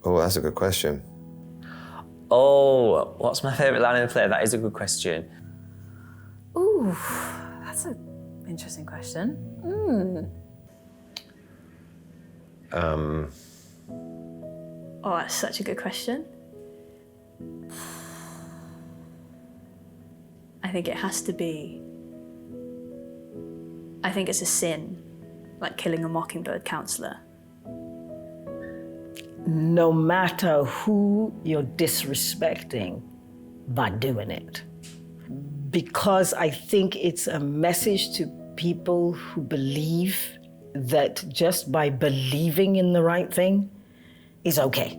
Oh, that's a good question. Oh, what's my favourite line in the play? That is a good question. Ooh, that's an interesting question. Oh, that's such a good question. I think it has to be, I think it's a sin, like killing a Mockingbird counsellor. No matter who you're disrespecting by doing it. Because I think it's a message to people who believe that just by believing in the right thing is okay.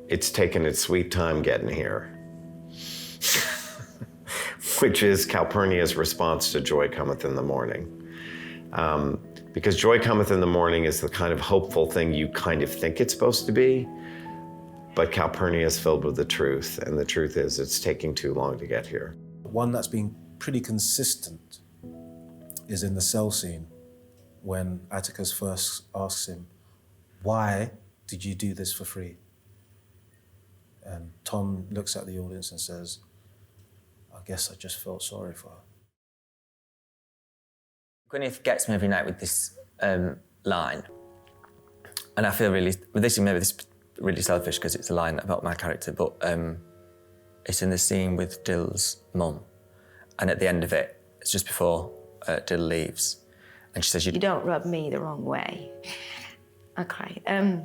It's taken its sweet time getting here. Which is Calpurnia's response to Joy Cometh in the Morning. Because Joy Cometh in the Morning is the kind of hopeful thing you kind of think it's supposed to be, but Calpurnia is filled with the truth, and the truth is it's taking too long to get here. One that's been pretty consistent is in the cell scene when Atticus first asks him, why did you do this for free? And Tom looks at the audience and says, I guess I just felt sorry for her. Gwyneth gets me every night with this line, and I feel really, this is really selfish because it's a line about my character, but it's in the scene with Dill's mum, and at the end of it, it's just before Dill leaves, and she says, You don't rub me the wrong way. Okay. And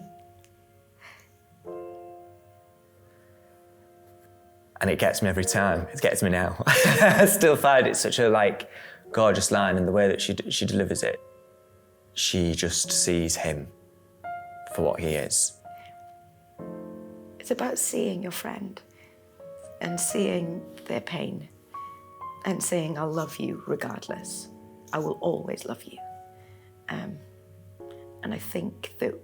it gets me every time. It gets me now. I still find it such a gorgeous line, and the way that she delivers it, she just sees him for what he is. It's about seeing your friend and seeing their pain and saying, I'll love you regardless. I will always love you. And I think that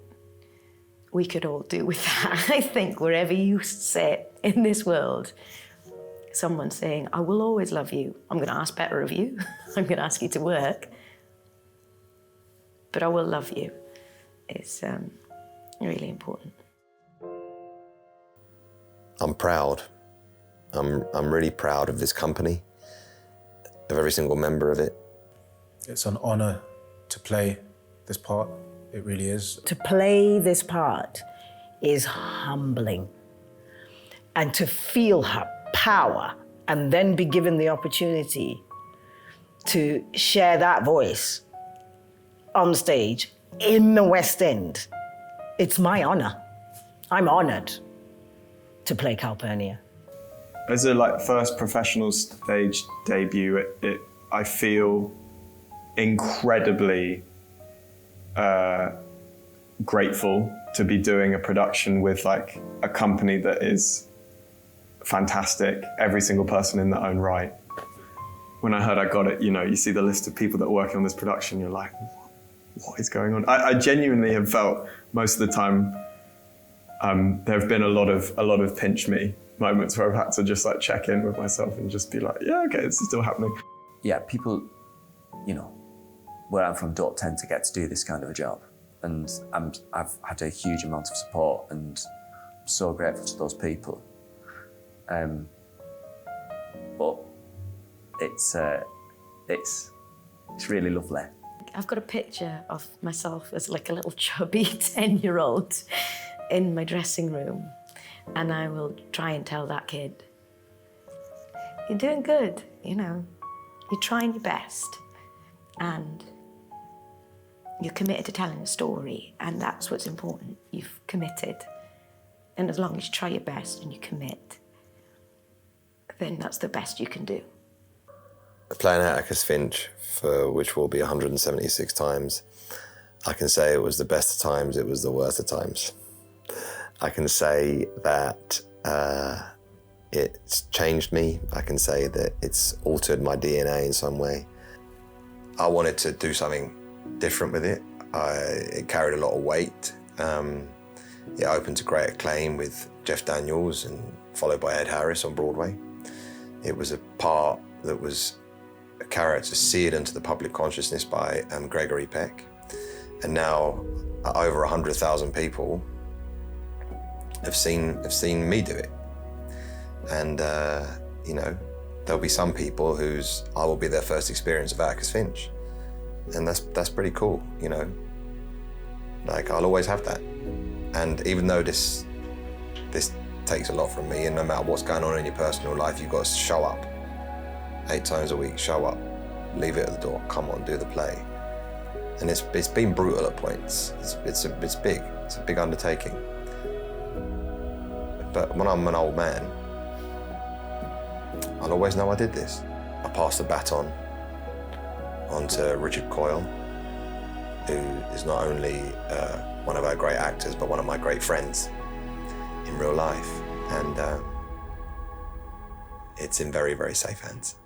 we could all do with that. I think wherever you sit in this world, someone saying, I will always love you. I'm going to ask better of you. I'm going to ask you to work. But I will love you. It's really important. I'm proud. I'm really proud of this company, of every single member of it. It's an honor to play this part. It really is. To play this part is humbling. And to feel her power and then be given the opportunity to share that voice on stage in the West End, it's my honor. I'm honored to play Calpurnia. As a first professional stage debut, I feel incredibly grateful to be doing a production with a company that is fantastic, every single person in their own right. When I heard I got it, you see the list of people that are working on this production, you're like, what is going on? I genuinely have felt most of the time there have been a lot of pinch me moments where I've had to just like check in with myself and just be like, yeah, okay, this is still happening. Yeah, people, where I'm from don't tend to get to do this kind of a job. And I've had a huge amount of support and I'm so grateful to those people. But it's really lovely. I've got a picture of myself as like a little chubby 10-year-old in my dressing room. And I will try and tell that kid, you're doing good, you're trying your best. And you're committed to telling a story, and that's what's important. You've committed. And as long as you try your best and you commit, then that's the best you can do. Playing Atticus Finch, for which will be 176 times, I can say it was the best of times, it was the worst of times. I can say that it's changed me. I can say that it's altered my DNA in some way. I wanted to do something different with it. It carried a lot of weight. It opened to great acclaim with Jeff Daniels and followed by Ed Harris on Broadway. It was a part that was a character seared into the public consciousness by Gregory Peck. And now over 100,000 people have seen me do it. And, you know, there'll be some people I will be their first experience of Atticus Finch. And that's pretty cool, you know. Like, I'll always have that. And even though this takes a lot from me, and no matter what's going on in your personal life, you've got to show up. 8 times a week, show up, leave it at the door, come on, do the play. And it's been brutal at points. It's big, it's a big undertaking. But when I'm an old man, I'll always know I did this. I passed the baton on to Richard Coyle, who is not only one of our great actors, but one of my great friends in real life. And it's in very, very safe hands.